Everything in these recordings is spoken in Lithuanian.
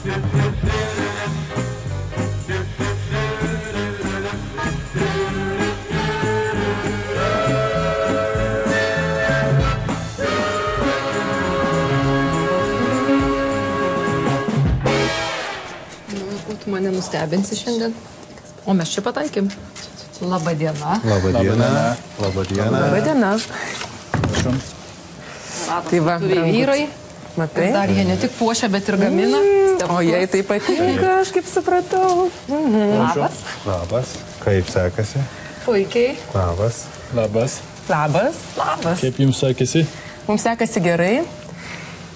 Tu mane nustebinsi šiandien. O mes čia pataikėm. Labą dieną. Labą dieną. Labą dieną. Labą dieną. Tai va, vyrai. Matai? Dar jie ne tik puošia, bet ir gamina. O jai tai patinka, aš kaip supratau. Labas. Labas. Kaip sekasi? Puikiai. Labas. Labas. Labas. Labas. Kaip jums sekasi? Mums sekasi gerai.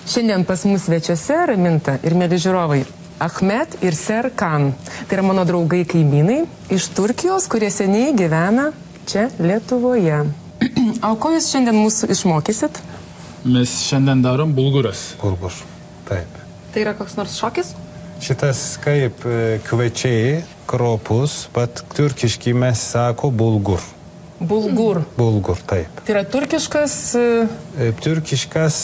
Šiandien pas mus svečiuose Raminta ir mėly žiūrovai Ahmet ir Serkan. Tai yra mano draugai kaimynai iš Turkijos, kurie seniai gyvena čia Lietuvoje. O ko jūs šiandien mūsų išmokysit? Mes šiandien darom bulguras. Bulgur. Taip. Tai yra koks nors šokis? Šitas kaip kviečiai, kropus, bet turkiškai mes sako bulgur. Bulgur. Bulgur, taip. Tai yra turkiškas... Turkiškas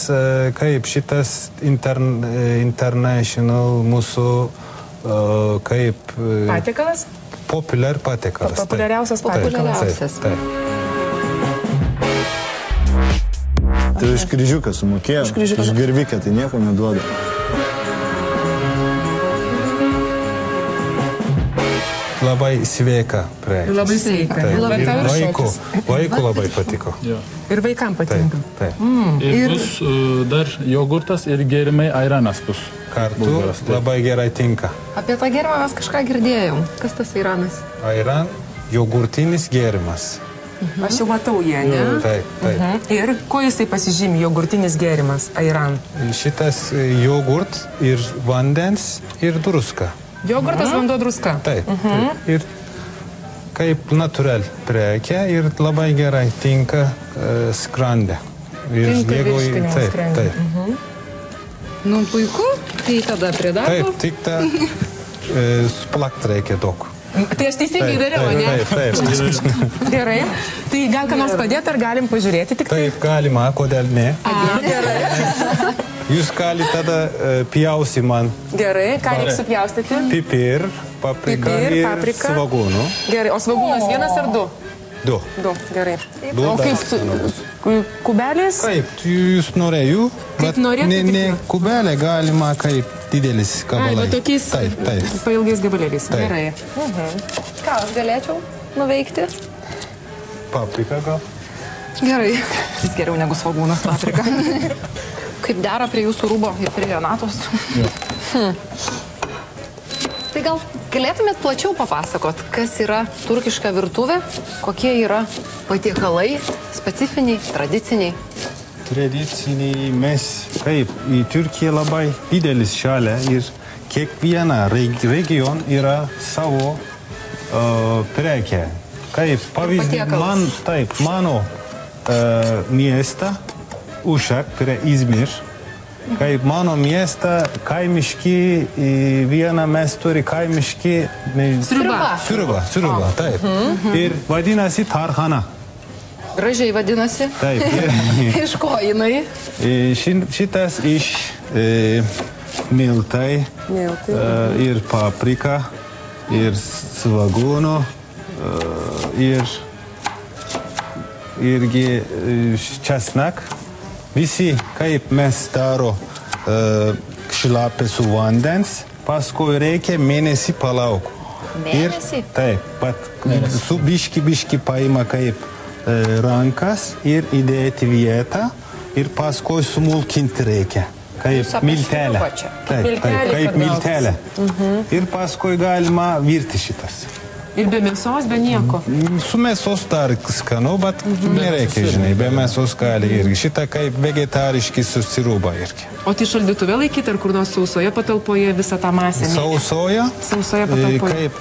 kaip šitas international mūsų kaip... Patiekalas? Populiar patiekalas. Populiariausias patiekalas. Taip. Tai už kryžiuką sumokėjo, už gervikę tai nieko neduoda. Labai sveika prekia. Labai sveika. Vaikų labai patiko. Ir vaikam patinka. Taip. Ir bus dar jogurtas ir gėrimai airanas bus. Kartu labai gerai tinka. Apie tą gėrimą mes kažką girdėjom. Kas tas airanas? Airan jogurtinis gėrimas. Aš jau matau jie, ne? Taip. Ir kuo jisai pasižymi jogurtinis gėrimas, airan? Šitas jogurt ir vandens ir druska. Jogurtas, vanduo, druska. Taip. Ir kaip natūral prekia ir labai gerai tinka skrandę. Tinka virškinimo skrandį. Nu, puiku. Tai tada prie darbo? Taip, tik tą suplakt reikia daug. Tai aš teisingai dariau, ne? Taip. Gerai. Tai gal ką nors padėti, ar galim pažiūrėti tik tai? Taip, galima, kodėl ne? Gerai. Jūs galite tada pjausi man. Gerai, ką reikia supjaustyti? Pipir, paprika ir svagūnų. Gerai, o svagūnas vienas ar du? Du. Gerai. Du, o kaip kubelės? Kaip, jūs norėjau, bet ne kubelė galima kaip didelis gabalai. Ai, bet tokiais pailgais gabalėliais. Gerai. Ką aš galėčiau nuveikti? Paprika gal? Gerai. Jis geriau negu svagūnas paprika. Kaip dera prie jūsų rūbo ir prie Jonatos. Tai gal galėtumėt plačiau papasakot, kas yra turkiška virtuvė, kokie yra patiekalai, specifiniai, tradiciniai? Tradiciniai mes, kaip į Turkiją labai didelis šalia ir kiekviena region yra savo prekė. Kaip pavyzdį, mano miestą, Uşak, tai yra Izmir. Kaip mano miestą kaimiški, vieną mes turi kaimiški... Sriuba, taip. Ir vadinasi tarhana. Gražiai vadinasi. Taip. Iš ko jinai? Šitas iš miltai ir paprika ir svagūnų irgi česnak. Visi, kaip mes daro šlapę su vandens, paskui reikia mėnesį palauk. Mėnesį? Taip, pat su biški paima kaip rankas ir įdėti vietą ir paskui sumulkinti reikia. Kaip miltelė. Kaip miltelė. Ir paskui galima virti šitas. Ir be mėsos, be nieko? Su mėsos dar skanu, bet nereikia, žinai, be mėsos gali irgi. Šitą kaip vegetariški su sriuba irgi. O tai šaldytuve laikyti ar kur nors sausoje patalpoje visą tą masę? Sausoje patalpoje. Kaip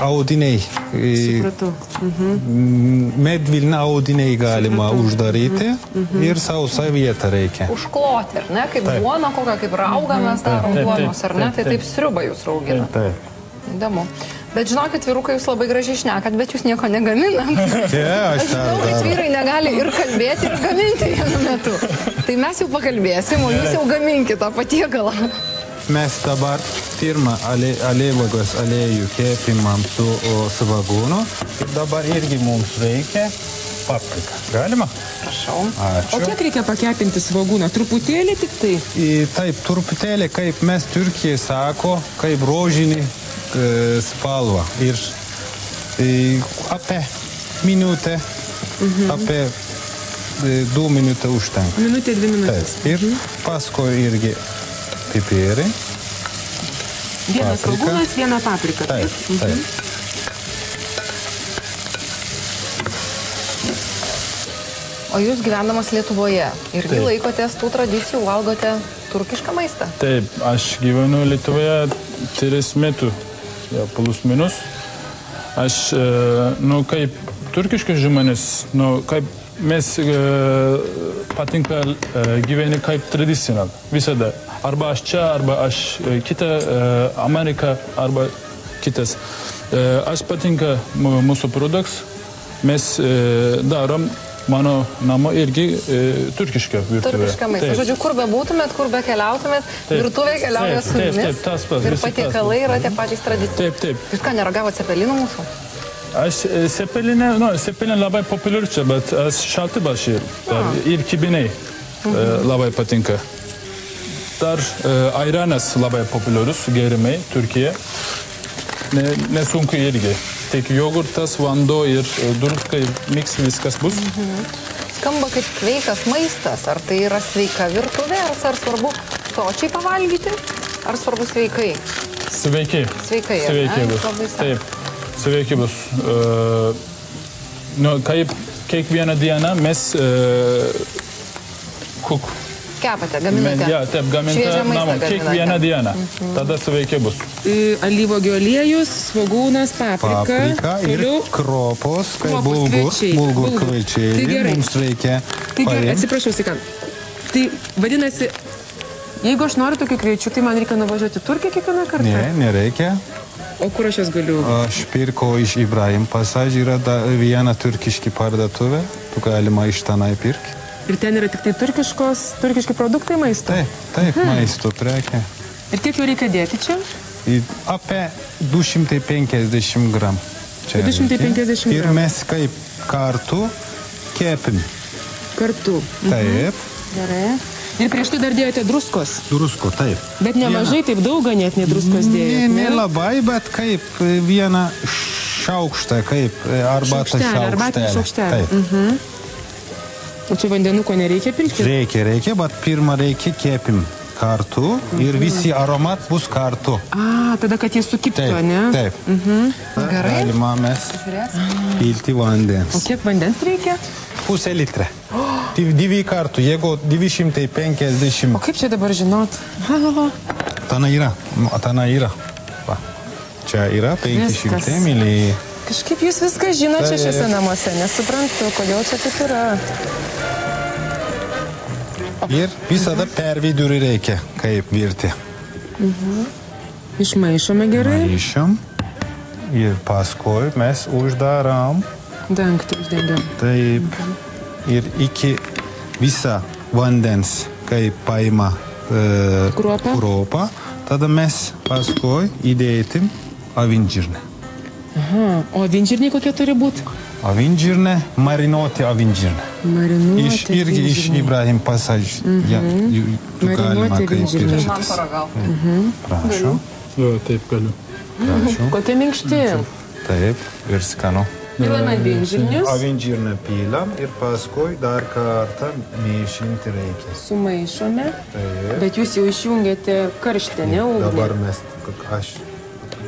audiniai. Supratau. Medvilna audiniai galima uždaryti ir sausą vietą reikia. Užkloti, ar ne? Kaip duona kokia, kaip rauga mes darom duonos, ar ne? Tai taip sriubą jūs raugina. Taip. Įdomu. Bet žinokit, vyrukai, jūs labai gražiai šnekat, bet jūs nieko negaminat. Aš žinau, kad vyrai negali ir kalbėti, ir gaminti vienu metu. Tai mes jau pakalbėsim, o jūs jau gaminkit tą patiekalą. mes dabar pirmą alyvuogės aliejų kepimam su svogūnu. Ir dabar irgi mums reikia paprika. Galima? Prašau. Ačiū. O kiek reikia pakepinti svogūną? Truputėlį tik tai? Taip, truputėlį, kaip mes Turkijai sako, kaip rožinį spalva. Ir apie minutę, apie 2 minutę užtenka. Minutė, 2 minutės. Taip. Ir paskui irgi pipirį. Vienas svogūnas, viena paprika. Taip, taip. O jūs gyvenamas Lietuvoje irgi laikotės tų tradicijų, valgote turkišką maistą? Taip, aš gyvenu Lietuvoje 3 metus, plus minus. Aš, kaip turkiškas žmonės, kaip mes patinka gyveni kaip tradicional, visada. Arba aš čia, arba aš kita, Amerika, arba kitas. Aš patinka mūsų produkts, mes darom mano namo irgi turkišką virtuvę. Turkišką maistą. Žodžiu, kur be būtumėt, kur be keliautumėt, virtuvė keliauja su jumis. Taip, tas pats. Ir patiekalai yra tie patys tradicijos. Taip, taip. Jūs ką, neragavot cepelinų mūsų? Aš cepelinė labai populiarus čia, bet aš šaltibaršį ir kibiniai labai patinka. Dar ayranas labai populiarus gėrimai Turkija. Nesunku irgi. Tik jogurtas, vanduo ir druska ir miks viskas bus. Skamba kaip sveikas maistas. Ar tai yra sveika virtuvė, ar svarbu sočiai pavalgyti, ar svarbu sveikai? Sveikai. Sveikai, bus. Taip, sveikai bus. Kaip kiekvieną dieną mes kepate, gaminate. Taip, gaminate namo kiekvieną dieną. Tada sveikai bus. Alyvuogių aliejus, svogūnas, paprika ir kropos, kaip bulgur kviečiai. Mums reikia paimti. Atsiprašau, Sikan. Tai vadinasi, jeigu aš noriu tokių kviečių, tai man reikia nuvažiuoti Turkiją kiekvieną kartą? Ne, nereikia. O kur aš jas galiu? Aš pirkau iš Ibrahim Passage, yra viena turkiški parduotuvė, tu galima iš tenai pirkti. Ir ten yra tik tai turkiški produktai maisto? Taip, maisto prekė. Ir kiek jau reikia dėti čia? Apie 250 gram. 250 gram. Ir mes kaip kartu kepim. Kartu? Taip. Gerai. Ir prieš tai dar dėjote druskos? Drusko, taip. Bet nemažai, taip daug ganėtinai druskos dėjote? Ne labai, bet kaip vieną šaukštą, kaip arbata šaukštelė. Taip. O čia vandenuko nereikia pilti? Reikia, bet pirmą reikia kepim kartu ir visi aromat bus kartu. Tada, kad jie sukiptų, ne? Taip. Gerai. Galima mes pilti vandens. O kiek vandens reikia? Pusę litrą. 2 kartų, jeigu 250. O kaip čia dabar žinot? Tana yra. Čia yra 500 ml. Kažkaip jūs viską žinote šiuose namuose, nesuprantu, kodėl čia taip yra. Ir visada per vidurį reikia, kaip virti. Išmaišome gerai. Maišom. Ir paskui mes uždaram. Dangtį uždengiam. Taip. Ir iki visą vandens, kaip paima kruopą, tada mes paskui įdėtim avinžirnę. O avinžirniai kokie turi būti? Avinžirnė, marinuoti avinžirnę. Irgi iš Ibrahim Passage. Marinuoti avinžirnę. Man paragau. Prašau. Jo, taip galiu. Prašau. Kokie minkšti. Taip, ir skanu. Pilame avinžirnius. Avinžirnę pilam ir paskui dar kartą mėšinti reikia. Sumaišome. Taip. Bet jūs jau išjungėte karštę, ne ugnį? Dabar aš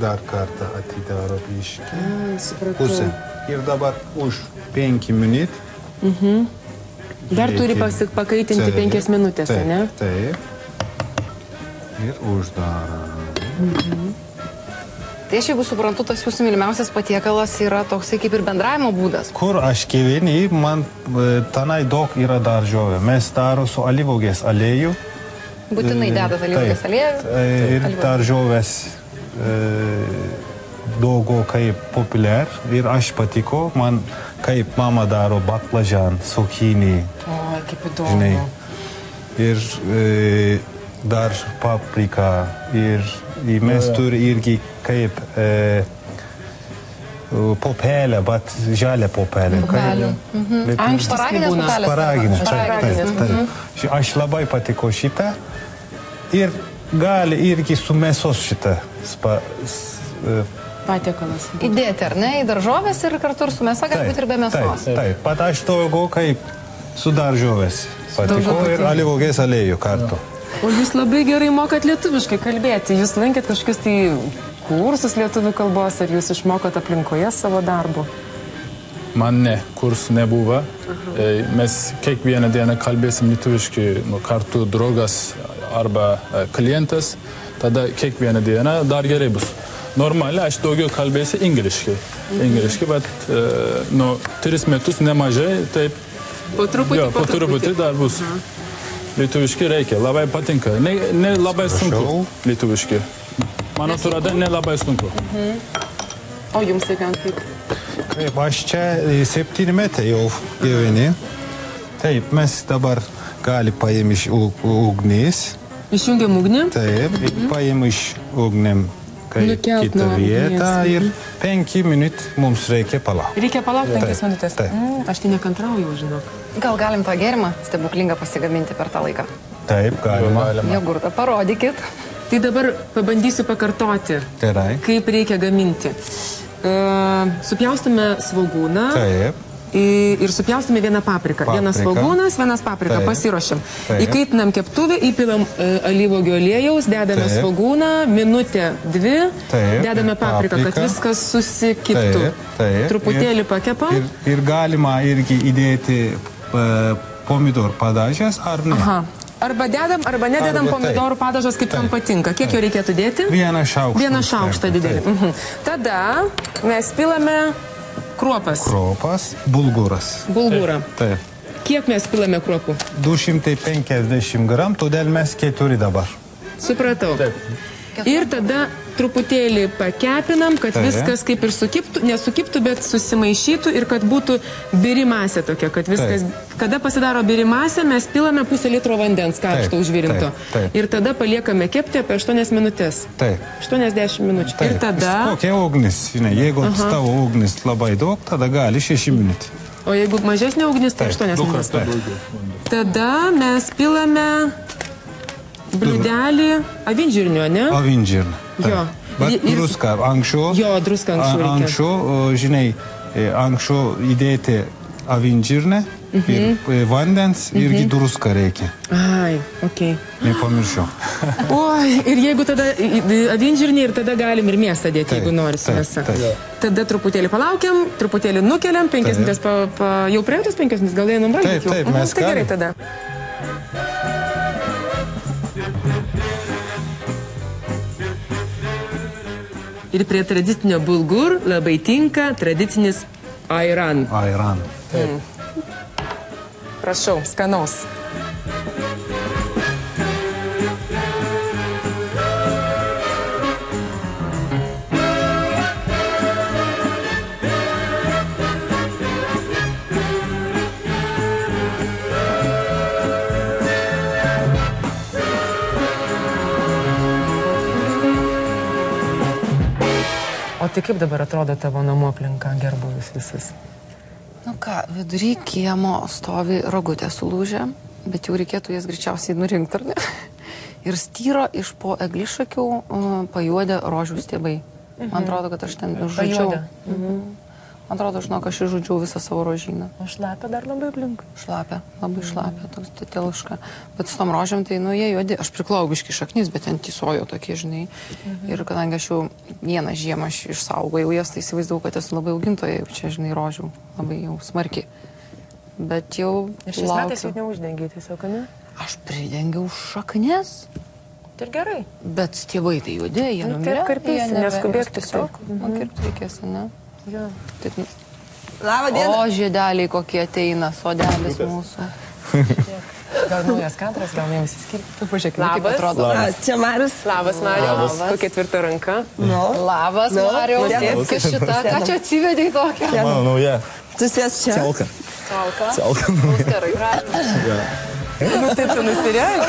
dar kartą atidaro biškį. Supratau. Ir dabar už 5 minutės. Dar turi pakaitinti 5 minutės, ne? Taip. Ir uždarom. Tai aš, jeigu suprantu, tas jūsų mylimiausias patiekalas yra toksai kaip ir bendravimo būdas. Kur aš gyveni, man tenai daug yra daržovė. Mes daro su alyvuogės aliejų. Būtinai dedat alyvuogės aliejų. Ir daržovės daugiau kaip populiar. Ir aš patiko, man kaip mama daro baklažan, zucchini. O, kaip įdomu. Ir dar paprika ir mes turi irgi kaip popelė, bet žalia popelė. Sparaginė. Aš labai patiko šitą ir gali irgi su mėsos šitą patiekalas. Įdėti, ar ne, į daržovės ir kartu ir su mėsa, galbūt ir be mėsos. Taip, pat aš daugiau kaip su daržovės patiko ir alyvuogės aliejų kartu. O jūs labai gerai mokat lietuviškai kalbėti. Jūs lankėt kažkokius tai kursus lietuvių kalbos, ar jūs išmokot aplinkoje savo darbo? Man ne, kursų nebuvo. Mes kiekvieną dieną kalbėsim lietuviškai, kartu draugas arba klientas, tada kiekvieną dieną dar gerai bus. Normaliai aš daugiau kalbėsiu angliškai, bet 3 metus nemažai, taip po truputį dar bus. Lietuviškai reikia, labai patinka, ne labai sunku lietuviškai. Man atrodo, ne labai sunku. O jums tai gan kaip? Kaip aš čia 7 metai jau gyveni. Taip, mes dabar gali paėm iš ugnis. Išjungiam ugnį? Taip, paėm iš ugnim kitą vietą ir 5 minut mums reikia palaukti. Reikia palaukti 5 minutės? Aš tai nekantrauju, žinok. Gal galim tą gėrimą stebuklingą pasigaminti per tą laiką? Taip, galima. Jogurtą parodykit. Tai dabar pabandysiu pakartoti, kaip reikia gaminti. Supjaustome svogūną. Taip. Ir supjaustome vieną papriką. Vienas svogūnas, vienas paprika. Pasiruošiam. Įkaitinam keptuvę, įpilam alyvuogių aliejaus, dedame svogūną, minutę, 2, dedame papriką, kad viskas susikiptų. Truputėlį pakepam. Ir galima irgi įdėti pomidorų padažas, ar ne? Arba dedam, arba nededam pomidorų padažas, kaip tam patinka. Kiek jo reikėtų dėti? Vieną šaukštą. Vieną šaukštą didelį. Tada mes pilame kruopas. Kruopas, bulguras. Bulgurą. Taip. Kiek mes pilame kruopų? 250 gram, todėl mes 4 dabar. Supratau. Taip. Ir tada truputėlį pakepinam, kad viskas kaip ir sukiptų, nesukiptų, bet susimaišytų ir kad būtų biri masė tokia, kad viskas, kada pasidaro biri masė, mes pilame pusę litro vandens karšto užvirinto. Ir tada paliekame kepti apie 8 minutės. Taip. 80 minučių. Ir tada... Kokia ugnis, žinai, jeigu tavo ugnis labai daug, tada gali 6 minutės. O jeigu mažesnė ugnis, tai 8 minutės. Tada mes pilame bliūdelį avinžirnio, ne? Avinžirnio. Jo. Bet druska anksčiau. Jo, druska anksčiau reikia. Anksčiau, žinai, anksčiau įdėti avinžirnę ir vandens irgi druska reikia. Ai, okei. Nepamiršau. Oi, ir jeigu tada avinžirnį ir tada galim ir mėsą dėti, jeigu nori su mėsa. Tada truputėlį palaukiam, truputėlį nukeliam, 5 minutės, jau praeitus 5 minutės, gal einam valgyti jau. Taip, mes galim. Tai gerai tada. Ir prie tradicinio bulgur labai tinka tradicinis airan. Airan. Prašau, skanaus. O tai kaip dabar atrodo tavo namų aplinka, gerbuvus visas? Nu ką, vidury kiemo stovi rogutė sulūžę, bet jau reikėtų jas greičiausiai nurinkti, ar ne? Ir styro iš po eglišakių pajuodę rožių stiebai. Man atrodo, kad aš ten žudžiau. Man atrodo, žinok, aš išžudžiau visą savo rožyną. O šlapia dar labai aplink? Šlapia, labai šlapia, toks tėliška. Bet su tom rožėm, tai nu jie juodi. Aš priklau biškį šaknis, bet ten tysojo tokie, žinai. Ir kadangi aš jau vieną žiemą išsaugojau jas, tai įsivaizdavau, kad esu labai augintoja, jau čia, žinai, rožių. Labai jau smarkiai. Bet jau ir šiais metais jau neuždengiai tiesiog, ne? Aš pridengiau šaknis. Tai ir gerai. Bet stiebai tai juodi, jie numirė. Taip karpys, neskubėk tiesiog. Kirpti reikės, ne? Jo. Labą dieną. O, žiedeliai kokie ateina, sodelis mūsų. Gal naujas kadras, gal ne visi skirti. Pažiūrėkime, kaip atrodo. Čia Marius. Labas, Marius. Kokia tvirta ranka. Labas, Marius. Sėskis šitą. Ką čia atsivedė į tokią? Mano nauja. Tu sės čia. Celka. Celka. Celka. Mums gerai, gražiai. Nu taip, tu nusiriai.